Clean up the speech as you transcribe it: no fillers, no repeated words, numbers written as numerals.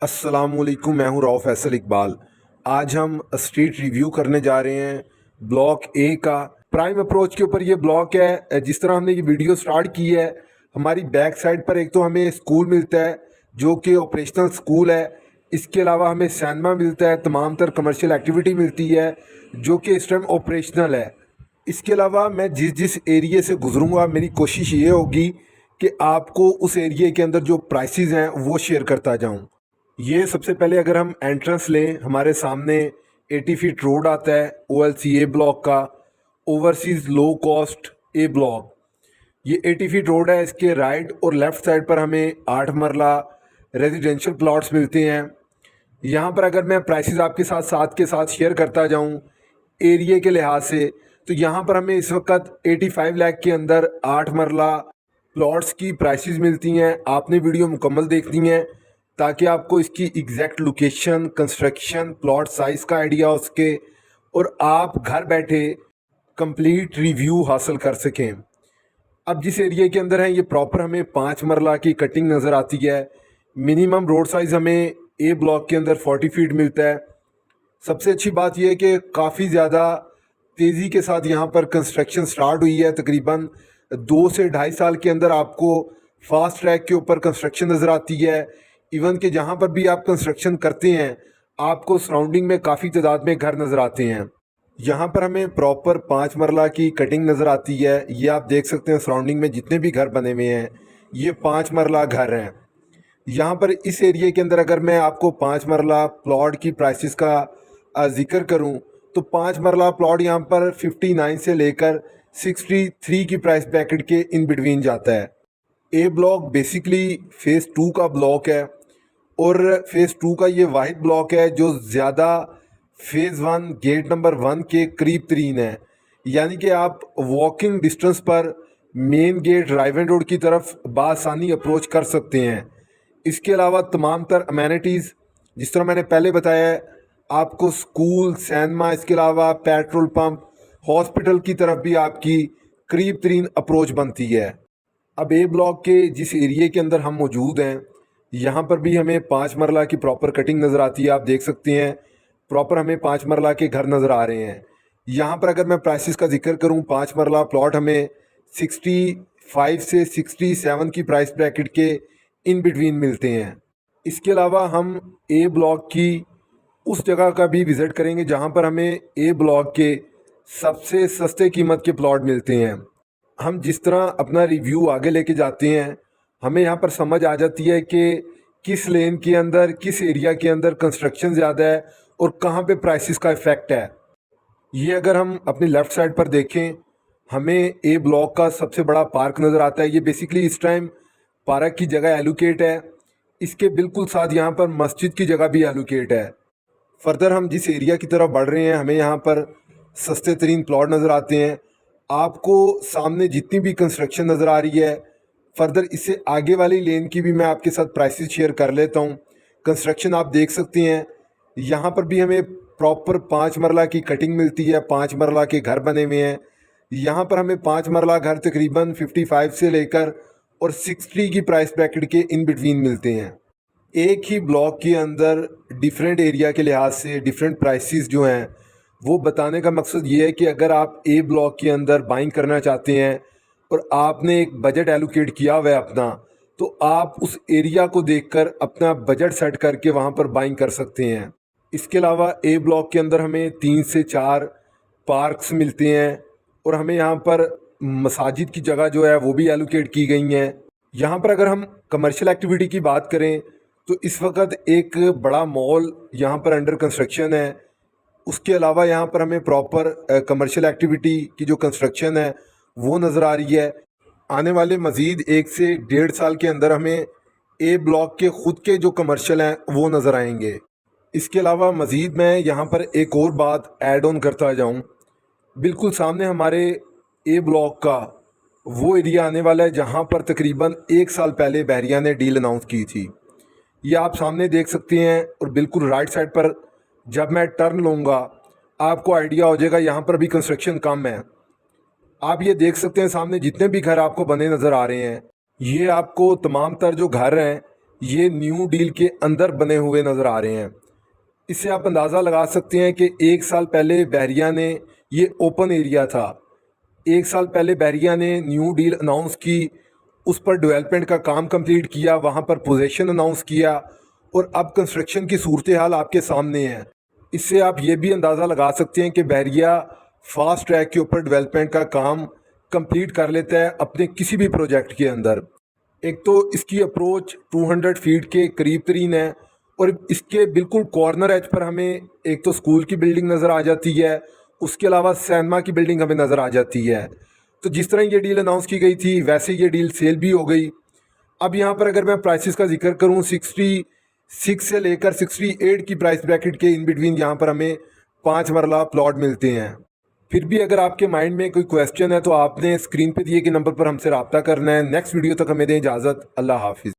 अस्सलामुअलैकुम, मैं हूं राव फैसल इकबाल। आज हम स्ट्रीट रिव्यू करने जा रहे हैं ब्लॉक ए का। प्राइम अप्रोच के ऊपर ये ब्लॉक है। जिस तरह हमने ये वीडियो स्टार्ट की है, हमारी बैक साइड पर एक तो हमें स्कूल मिलता है जो कि ऑपरेशनल स्कूल है। इसके अलावा हमें सिनेमा मिलता है, तमाम तर कमर्शियल एक्टिविटी मिलती है जो कि इस टाइम ऑपरेशनल है। इसके अलावा मैं जिस जिस एरिए से गुजरूंगा, मेरी कोशिश ये होगी कि आपको उस एरिए के अंदर जो प्राइसेस हैं वो शेयर करता जाऊं। ये सबसे पहले अगर हम एंट्रेंस लें, हमारे सामने 80 फीट रोड आता है OLC ए ब्लॉक का, ओवरसीज़ लो कॉस्ट ए ब्लॉक। ये 80 फीट रोड है। इसके राइट और लेफ़्ट साइड पर हमें 8 मरला रेजिडेंशियल प्लॉट्स मिलते हैं। यहाँ पर अगर मैं प्राइसेस आपके साथ साथ शेयर करता जाऊँ एरिए के लिहाज से, तो यहाँ पर हमें इस वक्त 85 लाख के अंदर 8 मरला प्लॉट्स की प्राइसेस मिलती हैं। आपने वीडियो मुकम्मल देखनी है ताकि आपको इसकी exact location, construction, plot size का आइडिया हो सके और आप घर बैठे कंप्लीट रिव्यू हासिल कर सकें। अब जिस एरिया के अंदर है ये प्रॉपर हमें 5 मरला की कटिंग नज़र आती है। मिनिमम रोड साइज़ हमें ए ब्लॉक के अंदर 40 फीट मिलता है। सबसे अच्छी बात यह है कि काफ़ी ज़्यादा तेज़ी के साथ यहाँ पर कंस्ट्रक्शन स्टार्ट हुई है। तकरीबन 2 से 2.5 साल के अंदर आपको फास्ट ट्रैक के ऊपर कंस्ट्रक्शन नज़र आती है। इवन कि जहाँ पर भी आप कंस्ट्रक्शन करते हैं आपको सराउंडिंग में काफ़ी तादाद में घर नज़र आते हैं। यहाँ पर हमें प्रॉपर 5 मरला की कटिंग नज़र आती है। ये आप देख सकते हैं सराउंडिंग में जितने भी घर बने हुए हैं ये 5 मरला घर हैं। यहाँ पर इस एरिया के अंदर अगर मैं आपको 5 मरला प्लॉट की प्राइसेस का जिक्र करूँ तो 5 मरला प्लॉट यहाँ पर 59 से लेकर 63 की प्राइस ब्रैकेट के इन बिटवीन जाता है। ए ब्लॉक बेसिकली फ़ेज़ 2 का ब्लॉक है और फ़ेज़ 2 का ये वाहिद ब्लॉक है जो ज़्यादा फ़ेज़ 1 गेट नंबर 1 के करीब तरीन है। यानी कि आप वॉकिंग डिस्टेंस पर मेन गेट राइवन रोड की तरफ बासानी अप्रोच कर सकते हैं। इसके अलावा तमाम तर अमेनिटीज़ जिस तरह मैंने पहले बताया है, आपको स्कूल, सिनेमा, इसके अलावा पेट्रोल पंप, हॉस्पिटल की तरफ भी आपकी करीब तरीन अप्रोच बनती है। अब ए ब्लॉक के जिस एरिए के अंदर हम मौजूद हैं यहाँ पर भी हमें 5 मरला की प्रॉपर कटिंग नज़र आती है। आप देख सकते हैं प्रॉपर हमें 5 मरला के घर नज़र आ रहे हैं। यहाँ पर अगर मैं प्राइसेस का जिक्र करूँ, 5 मरला प्लॉट हमें 65 से 67 की प्राइस ब्रैकेट के इन बिटवीन मिलते हैं। इसके अलावा हम ए ब्लॉक की उस जगह का भी विज़िट करेंगे जहाँ पर हमें ए ब्लॉक के सबसे सस्ते कीमत के प्लॉट मिलते हैं। हम जिस तरह अपना रिव्यू आगे लेके जाते हैं हमें यहाँ पर समझ आ जाती है कि किस लेन के अंदर, किस एरिया के अंदर कंस्ट्रक्शन ज़्यादा है और कहाँ पे प्राइसेस का इफ़ेक्ट है। ये अगर हम अपनी लेफ़्ट साइड पर देखें, हमें ए ब्लॉक का सबसे बड़ा पार्क नज़र आता है। ये बेसिकली इस टाइम पार्क की जगह एलोकेट है। इसके बिल्कुल साथ यहाँ पर मस्जिद की जगह भी एलोकेट है। फर्दर हम जिस एरिया की तरफ बढ़ रहे हैं हमें यहाँ पर सस्ते तरीन प्लॉट नज़र आते हैं। आपको सामने जितनी भी कंस्ट्रक्शन नज़र आ रही है, फर्दर इससे आगे वाली लेन की भी मैं आपके साथ प्राइसेस शेयर कर लेता हूँ। कंस्ट्रक्शन आप देख सकते हैं यहाँ पर भी हमें प्रॉपर 5 मरला की कटिंग मिलती है। 5 मरला के घर बने हुए हैं। यहाँ पर हमें 5 मरला घर तकरीबन 55 से लेकर और 60 की प्राइस ब्रैकेट के इन बिटवीन मिलते हैं। एक ही ब्लॉक के अंदर डिफरेंट एरिया के लिहाज से डिफरेंट प्राइसेस जो हैं वो बताने का मकसद ये है कि अगर आप ए ब्लॉक के अंदर बाइंग करना चाहते हैं और आपने एक बजट एलोकेट किया हुआ है अपना, तो आप उस एरिया को देखकर अपना बजट सेट करके वहाँ पर बाइंग कर सकते हैं। इसके अलावा ए ब्लॉक के अंदर हमें 3 से 4 पार्क्स मिलते हैं और हमें यहाँ पर मसाजिद की जगह जो है वो भी एलोकेट की गई हैं। यहाँ पर अगर हम कमर्शियल एक्टिविटी की बात करें तो इस वक्त एक बड़ा मॉल यहाँ पर अंडर कंस्ट्रक्शन है। उसके अलावा यहाँ पर हमें प्रॉपर कमर्शियल एक्टिविटी की जो कंस्ट्रक्शन है वो नज़र आ रही है। आने वाले मज़ीद 1 से 1.5 साल के अंदर हमें ए ब्लॉक के ख़ुद के जो कमर्शियल हैं वो नज़र आएंगे। इसके अलावा मज़ीद मैं यहाँ पर एक और बात ऐड ऑन करता जाऊँ, बिल्कुल सामने हमारे ए ब्लॉक का वो एरिया आने वाला है जहाँ पर तकरीबन 1 साल पहले बहरिया ने डील अनाउंस की थी। ये आप सामने देख सकते हैं और बिल्कुल राइट साइड पर जब मैं टर्न लूँगा आपको आइडिया हो जाएगा यहाँ पर भी कंस्ट्रक्शन कम है। आप ये देख सकते हैं सामने जितने भी घर आपको बने नज़र आ रहे हैं, ये आपको तमाम तर जो घर हैं ये न्यू डील के अंदर बने हुए नज़र आ रहे हैं। इससे आप अंदाज़ा लगा सकते हैं कि 1 साल पहले बहरिया ने, ये ओपन एरिया था, 1 साल पहले बहरिया ने न्यू डील अनाउंस की, उस पर डेवलपमेंट का काम कंप्लीट किया, वहाँ पर पोजीशन अनाउंस किया और अब कंस्ट्रक्शन की सूरत हाल आपके सामने है। इससे आप ये भी अंदाज़ा लगा सकते हैं कि बहरिया फास्ट ट्रैक के ऊपर डेवलपमेंट का काम कंप्लीट कर लेता है अपने किसी भी प्रोजेक्ट के अंदर। एक तो इसकी अप्रोच 200 फीट के करीब तरीन है और इसके बिल्कुल कॉर्नर एज पर हमें एक तो स्कूल की बिल्डिंग नज़र आ जाती है, उसके अलावा सिनेमा की बिल्डिंग हमें नज़र आ जाती है। तो जिस तरह ये डील अनाउंस की गई थी वैसे ये डील सेल भी हो गई। अब यहाँ पर अगर मैं प्राइसेस का जिक्र करूँ, 66 से लेकर 68 की प्राइस ब्रैकेट के इन बिटवीन यहाँ पर हमें 5 मरला प्लॉट मिलते हैं। फिर भी अगर आपके माइंड में कोई क्वेश्चन है तो आपने स्क्रीन पे दिए गए नंबर पर हमसे रब्ता करना है। नेक्स्ट वीडियो तक हमें दें इजाज़त। अल्लाह हाफिज़।